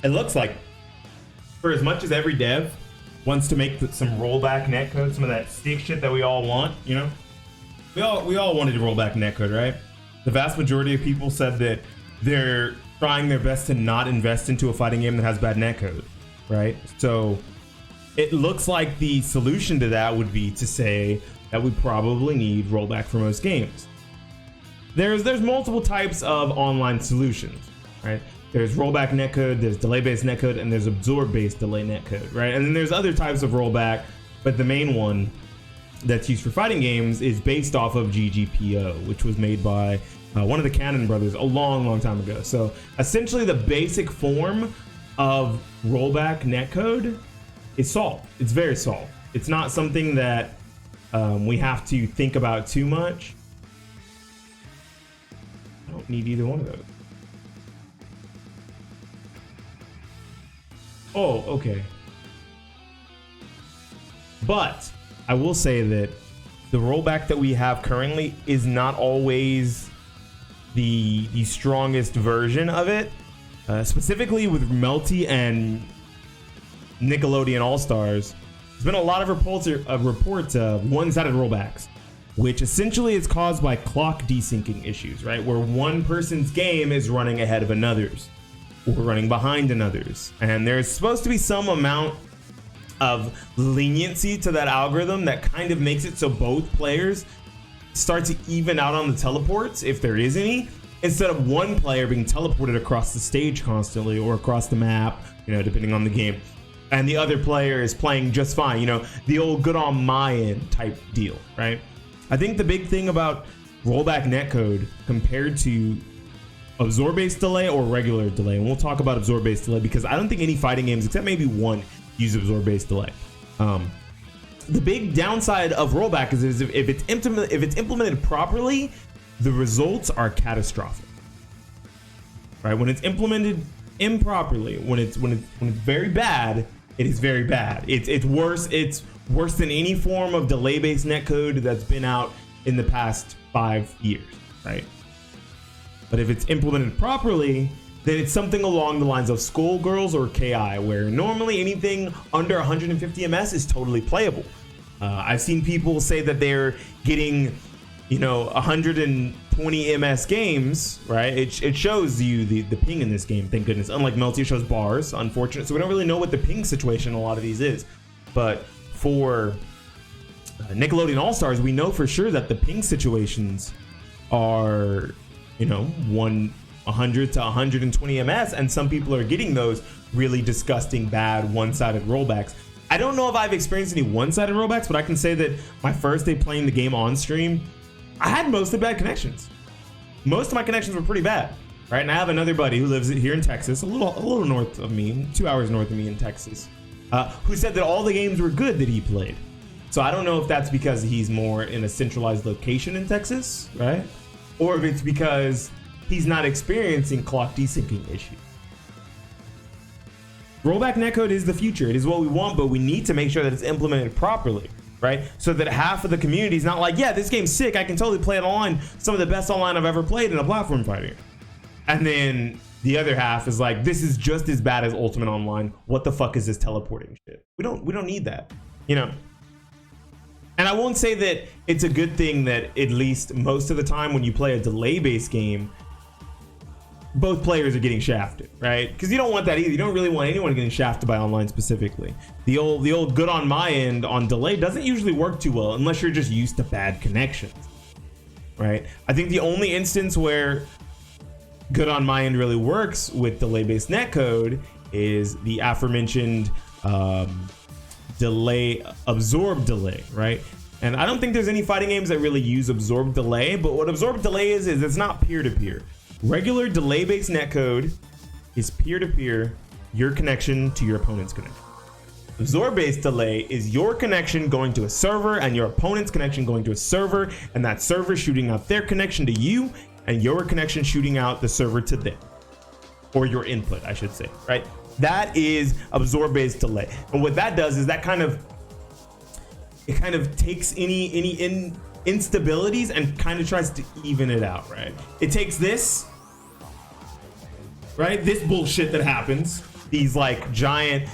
it looks like, for as much as every dev wants to make some rollback netcode, some of that stick shit that we all want, you know, we all wanted to roll back netcode, right? The vast majority of people said that they're trying their best to not invest into a fighting game that has bad netcode, right? So it looks like the solution to that would be to say that we probably need rollback for most games. There's multiple types of online solutions, right? There's rollback netcode, there's delay-based netcode, and there's absorb-based delay netcode, right? And then there's other types of rollback, but the main one that's used for fighting games is based off of GGPO, which was made by one of the Cannon brothers a long time ago. So essentially the basic form of rollback netcode is solved. It's very solved. It's not something that we have to think about too much. I don't need either one of those. Oh, okay. But I will say that the rollback that we have currently is not always the strongest version of it. Specifically with Melty and Nickelodeon All-Stars, there's been a lot of reports of one-sided rollbacks, which essentially is caused by clock desyncing issues, right? Where one person's game is running ahead of another's, or running behind another's. And there's supposed to be some amount of leniency to that algorithm that kind of makes it so both players start to even out on the teleports, if there is any, instead of one player being teleported across the stage constantly or across the map, you know, depending on the game, and the other player is playing just fine, you know, the old good on my end type deal, right? I think the big thing about rollback netcode compared to absorb-based delay or regular delay, and we'll talk about absorb-based delay because I don't think any fighting games, except maybe one, use absorb-based delay. The big downside of rollback is if it's implemented properly, the results are catastrophic. Right? When it's implemented improperly, when it's very bad, it is very bad. It's worse. It's worse than any form of delay-based netcode that's been out in the past 5 years. Right? But if it's implemented properly, then it's something along the lines of Skullgirls or KI, where normally anything under 150 ms is totally playable. I've seen people say that they're getting, you know, 120 ms games, right? It shows you the ping in this game, thank goodness. Unlike Melty, it shows bars, unfortunate. So we don't really know what the ping situation in a lot of these is. But for Nickelodeon All-Stars, we know for sure that the ping situations are, you know, 100 to 120 ms, and some people are getting those really disgusting bad one-sided rollbacks. I don't know if I've experienced any one-sided rollbacks, but I can say that my first day playing the game on stream, I had mostly bad connections. Most of my connections were pretty bad, right? And I have another buddy who lives here in Texas, a little north of me, 2 hours north of me in Texas, who said that all the games were good that he played. So I don't know if that's because he's more in a centralized location in Texas, right? Or if it's because he's not experiencing clock desyncing issues. Rollback netcode is the future. It is what we want, but we need to make sure that it's implemented properly, right? So that half of the community is not like, yeah, this game's sick, I can totally play it online, some of the best online I've ever played in a platform fighter. And then the other half is like, this is just as bad as Ultimate Online. What the fuck is this teleporting shit? We don't need that, you know? And I won't say that it's a good thing that at least most of the time when you play a delay-based game, both players are getting shafted, right? Because you don't want that either. You don't really want anyone getting shafted by online specifically. The old good on my end on delay doesn't usually work too well unless you're just used to bad connections, right? I think the only instance where good on my end really works with delay-based netcode is the aforementioned absorb delay, right? And I don't think there's any fighting games that really use absorb delay, but what absorb delay is it's not peer-to-peer. Regular delay-based netcode is peer-to-peer, your connection to your opponent's connection. Absorb-based delay is your connection going to a server and your opponent's connection going to a server, and that server shooting out their connection to you and your connection shooting out the server to them, or your input, I should say, right? That is absorb-based delay. And what that does is that kind of takes any instabilities and kind of tries to even it out, right? It takes this, right? This bullshit that happens, these like giant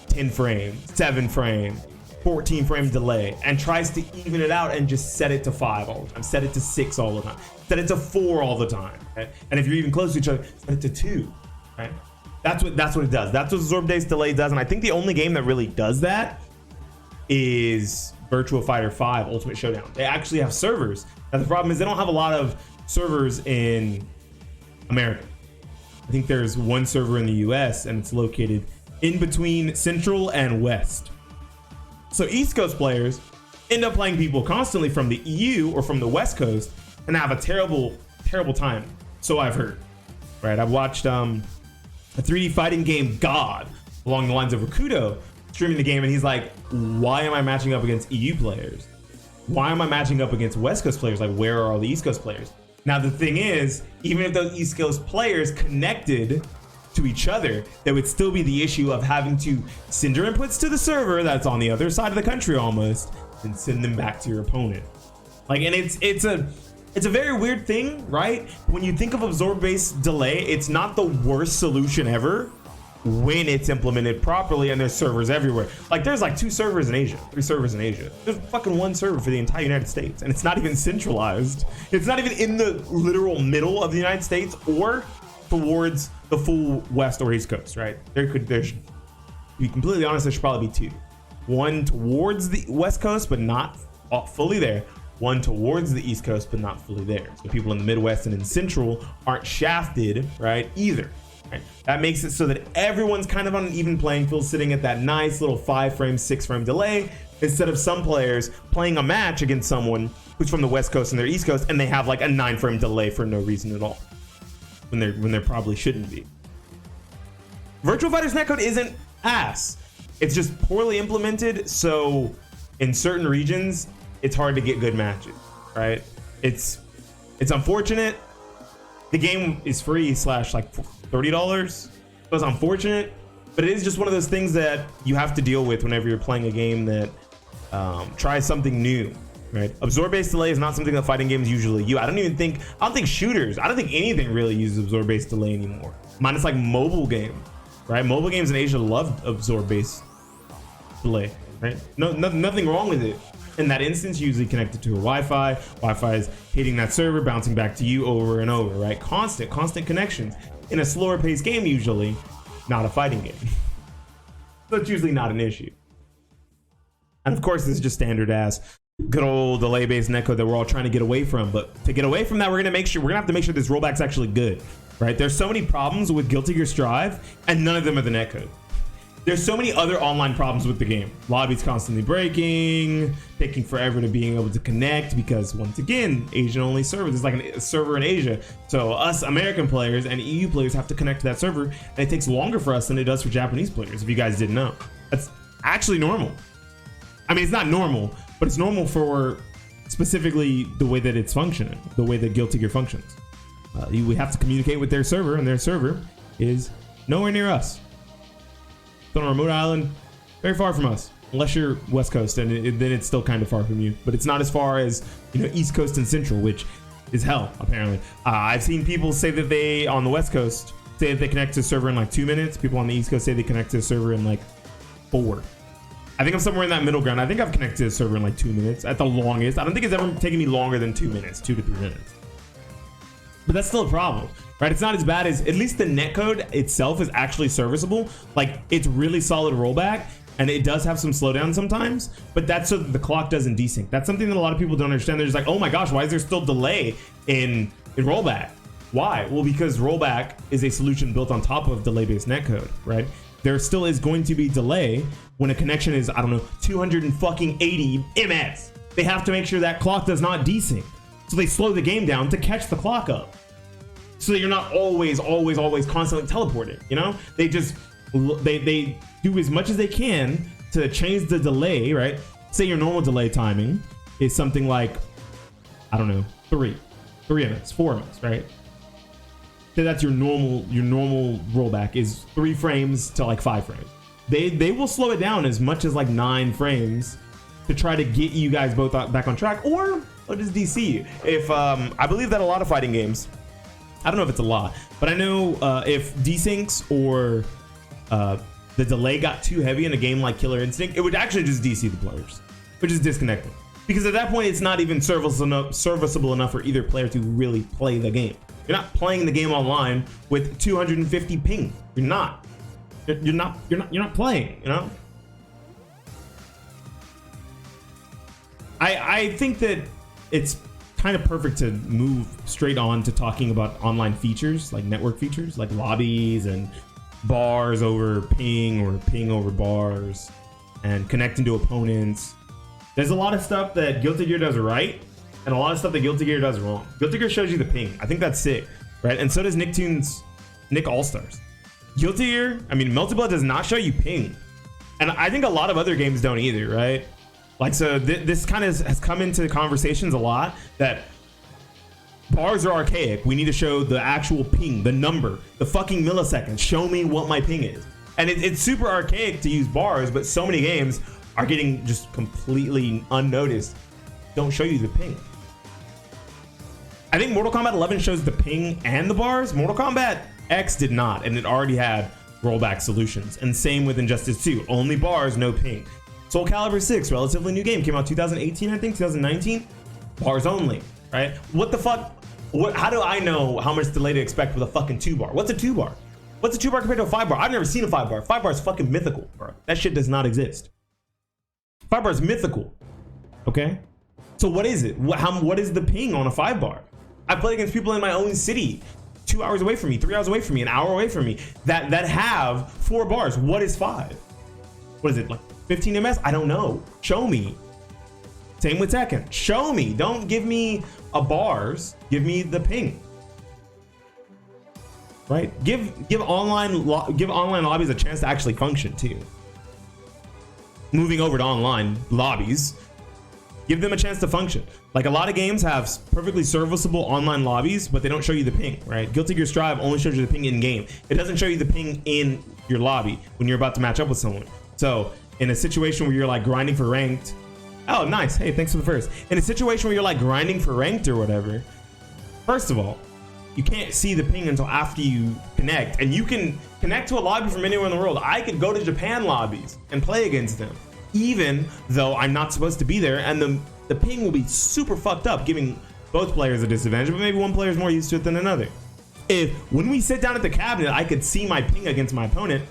10 frame, 7 frame, 14 frame delay, and tries to even it out and just set it to 5 all the time, set it to 6 all the time, set it to 4 all the time, right? And if you're even close to each other, set it to 2, right? That's what it does. That's what absorb-based delay does. And I think the only game that really does that is Virtua Fighter 5 Ultimate Showdown. They actually have servers. Now the problem is they don't have a lot of servers in America. I think there's one server in the US, and it's located in between Central and West. So East Coast players end up playing people constantly from the EU or from the West Coast and have a terrible time. So I've heard, right? I've watched a 3D fighting game God along the lines of Rakudo streaming the game, and he's like, why am I matching up against EU players? Why am I matching up against West Coast players? Like, where are all the East Coast players? Now the thing is, even if those East Coast players connected to each other, there would still be the issue of having to send your inputs to the server that's on the other side of the country almost, and send them back to your opponent. Like, and it's a very weird thing, right? When you think of absorb-based delay, it's not the worst solution ever when it's implemented properly, and there's servers everywhere. Like, there's like 2 servers in Asia, 3 servers in Asia. There's fucking 1 server for the entire United States, and it's not even centralized. It's not even in the literal middle of the United States or towards the full West or East Coast, right? There's, to be completely honest, there should probably be 2. One towards the West Coast, but not fully there. One towards the East Coast, but not fully there. So people in the Midwest and in Central aren't shafted, right, either. Right? That makes it so that everyone's kind of on an even playing field, sitting at that nice little 5 frame, 6 frame delay, instead of some players playing a match against someone who's from the West Coast and they're East Coast, and they have like a 9 frame delay for no reason at all, when there probably shouldn't be. Virtua Fighter's netcode isn't ass. It's just poorly implemented, so in certain regions, it's hard to get good matches, right? It's unfortunate. The game is free / like $30. So it's unfortunate, but it is just one of those things that you have to deal with whenever you're playing a game that tries something new, right? Absorb-based delay is not something that fighting games usually use. I don't think shooters, I don't think anything really uses absorb-based delay anymore. Minus like mobile game, right? Mobile games in Asia love absorb-based delay, right? Nothing wrong with it. In that instance, usually connected to a Wi-Fi. Wi-Fi is hitting that server, bouncing back to you over and over, right? Constant connections. In a slower paced game, usually, not a fighting game. So it's usually not an issue. And of course, this is just standard ass good old delay-based netcode that we're all trying to get away from. But to get away from that, we're gonna have to make sure this rollback's actually good, right? There's so many problems with Guilty Gear Strive, and none of them are the netcode. There's so many other online problems with the game. Lobbies constantly breaking, taking forever to being able to connect because, once again, Asian-only servers. There's like a server in Asia. So us American players and EU players have to connect to that server, and it takes longer for us than it does for Japanese players, if you guys didn't know. That's actually normal. I mean, it's not normal, but it's normal for specifically the way that it's functioning, the way that Guilty Gear functions. We have to communicate with their server, and their server is nowhere near us. It's on a remote island, very far from us, unless you're West Coast, and then it's still kind of far from you. But it's not as far as, you know, East Coast and Central, which is hell, apparently. I've seen people say that they, on the West Coast, say that they connect to a server in like 2 minutes. People on the East Coast say they connect to a server in like 4. I think I'm somewhere in that middle ground. I think I've connected to a server in like 2 minutes at the longest. I don't think it's ever taken me longer than 2 minutes, 2 to 3 minutes. But that's still a problem, right? It's not as bad as, at least the netcode itself is actually serviceable. Like, it's really solid rollback, and it does have some slowdown sometimes, but that's so that the clock doesn't desync. That's something that a lot of people don't understand. They're just like, oh my gosh, why is there still delay in rollback? Why? Well, because rollback is a solution built on top of delay-based netcode, right? There still is going to be delay when a connection is, I don't know, 280 ms. They have to make sure that clock does not desync. So they slow the game down to catch the clock up, so that you're not always constantly teleporting. You know, they do as much as they can to change the delay. Right? Say your normal delay timing is something like, I don't know, 3 minutes, 4 minutes, right? So that's your normal rollback is 3 frames to like 5 frames. They will slow it down as much as like 9 frames to try to get you guys both back on track, or just DC you. If I believe that a lot of fighting games, I don't know if it's a lot, but I know if desyncs or the delay got too heavy in a game like Killer Instinct, it would actually just DC the players, which is disconnecting. Because at that point, it's not even serviceable enough for either player to really play the game. You're not playing the game online with 250 ping. You're not. You're not playing. You know. I think that it's kind of perfect to move straight on to talking about online features, like network features, like lobbies and bars over ping or ping over bars and connecting to opponents. There's a lot of stuff that Guilty Gear does right and a lot of stuff that Guilty Gear does wrong. Guilty Gear shows you the ping. I think that's sick, right? And so does Nicktoons Nick All-Stars. Guilty Gear, I mean, Melted Blood does not show you ping. And I think a lot of other games don't either, right? Like, so this kind of has come into conversations a lot that bars are archaic. We need to show the actual ping, the number, the fucking milliseconds. Show me what my ping is. And it's super archaic to use bars, but so many games are getting just completely unnoticed. Don't show you the ping. I think Mortal Kombat 11 shows the ping and the bars. Mortal Kombat X did not, and it already had rollback solutions. And same with Injustice 2, only bars, no ping. Soul Calibur 6, relatively new game, came out 2018, I think, 2019. Bars only, right? What the fuck? How do I know how much delay to expect with a fucking 2-bar? What's a 2-bar? What's a 2-bar compared to a 5-bar? I've never seen a 5-bar. 5-bar is fucking mythical, bro. That shit does not exist. 5-bar is mythical, okay? So what is it? What is the ping on a 5-bar? I play against people in my own city, 2 hours away from me, 3 hours away from me, an hour away from me, that have 4 bars. What is 5? What is it, like 15 ms? I don't know. Show me. Same with Tekken. Show me. Don't give me a bars. Give me the ping. Right? Give online lobbies a chance to actually function too. Moving over to online lobbies, give them a chance to function. Like, a lot of games have perfectly serviceable online lobbies, but they don't show you the ping, right? Guilty Gear Strive only shows you the ping in game. It doesn't show you the ping in your lobby when you're about to match up with someone. So in a situation where you're like grinding for ranked, oh nice, hey, thanks for the first. In a situation where you're like grinding for ranked or whatever, first of all, you can't see the ping until after you connect, and you can connect to a lobby from anywhere in the world. I could go to Japan lobbies and play against them, even though I'm not supposed to be there, and the ping will be super fucked up, giving both players a disadvantage, but maybe one player is more used to it than another. If when we sit down at the cabinet, I could see my ping against my opponent,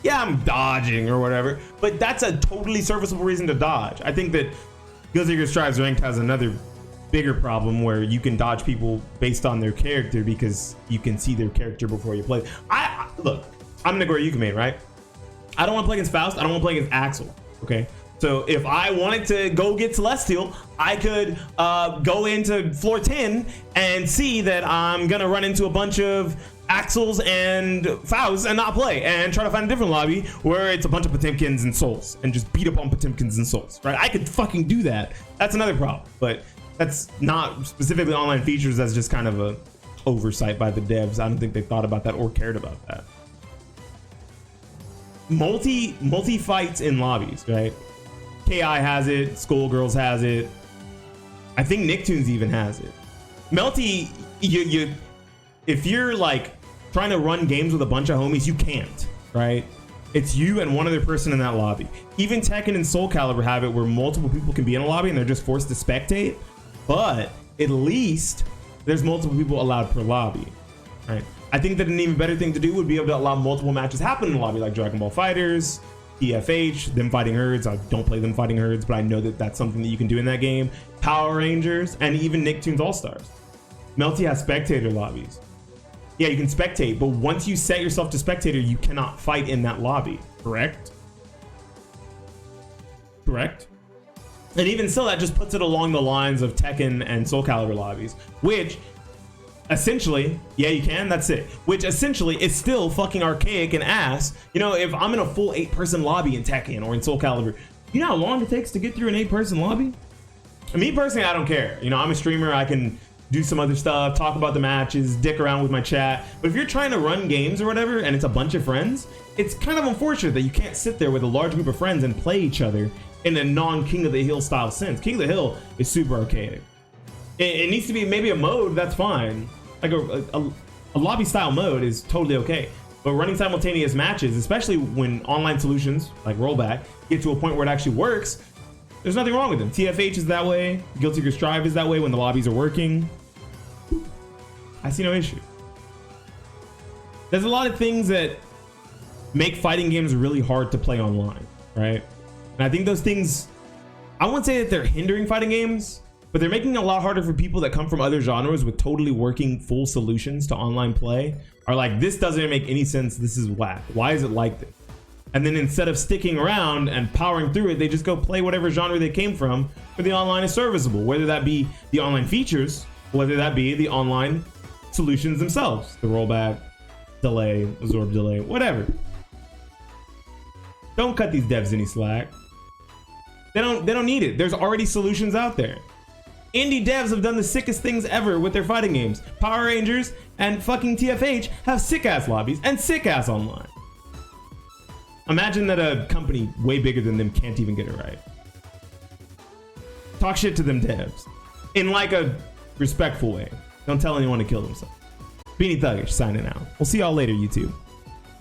yeah, I'm dodging or whatever, but that's a totally serviceable reason to dodge. I think that Guilty Gear Strive's ranked has another bigger problem where you can dodge people based on their character because you can see their character before you play. Look, I'm Nagore Yukime, right? I don't want to play against Faust. I don't want to play against Axel. Okay, so if I wanted to go get Celestial, I could go into floor 10 and see that I'm gonna run into a bunch of Axels and Faust and not play, and try to find a different lobby where it's a bunch of Potemkins and Souls and just beat up on Potemkins and Souls, right? I could fucking do that. That's another problem, but that's not specifically online features. That's just kind of a oversight by the devs. I don't think they thought about that or cared about that. Multi fights in lobbies, right? KI has it, Skullgirls has it. I think Nicktoons even has it. Melty, if you're like trying to run games with a bunch of homies, you can't, right? It's you and one other person in that lobby. Even Tekken and Soul Calibur have it where multiple people can be in a lobby and they're just forced to spectate, but at least there's multiple people allowed per lobby, right? I think that an even better thing to do would be able to allow multiple matches happen in the lobby, like Dragon Ball FighterZ, TFH, them fighting herds. I don't play them fighting herds, but I know that that's something that you can do in that game. Power Rangers, and even Nicktoons All-Stars. Melty has spectator lobbies. Yeah, you can spectate, but once you set yourself to spectator, you cannot fight in that lobby, correct? Correct? And even still, that just puts it along the lines of Tekken and Soul Calibur lobbies, which essentially, yeah, you can, that's it. Which essentially is still fucking archaic and ass. You know, if I'm in a full 8-person lobby in Tekken or in Soul Calibur, you know how long it takes to get through an 8-person lobby? And me personally, I don't care. You know, I'm a streamer, I can do some other stuff, talk about the matches, dick around with my chat. But if you're trying to run games or whatever, and it's a bunch of friends, it's kind of unfortunate that you can't sit there with a large group of friends and play each other in a non-King of the Hill style sense. King of the Hill is super archaic. It needs to be maybe a mode, that's fine. Like a lobby style mode is totally okay. But running simultaneous matches, especially when online solutions like rollback get to a point where it actually works, there's nothing wrong with them. TFH is that way. Guilty Gear Strive is that way when the lobbies are working. I see no issue. There's a lot of things that make fighting games really hard to play online, right? And I think those things, I wouldn't say that they're hindering fighting games, but they're making it a lot harder for people that come from other genres with totally working full solutions to online play. Are like, this doesn't make any sense. This is whack. Why is it like this? And then instead of sticking around and powering through it, they just go play whatever genre they came from, where the online is serviceable, whether that be the online features, whether that be the online solutions themselves, the rollback, delay, absorb delay, whatever. Don't cut these devs any slack. They don't need it. There's already solutions out there. Indie devs have done the sickest things ever with their fighting games. Power Rangers and fucking TFH have sick ass lobbies and sick ass online. Imagine that a company way bigger than them can't even get it right. Talk shit to them devs in like a respectful way. Don't tell anyone to kill themselves. Beanie Thuggish signing out. We'll see y'all later, YouTube.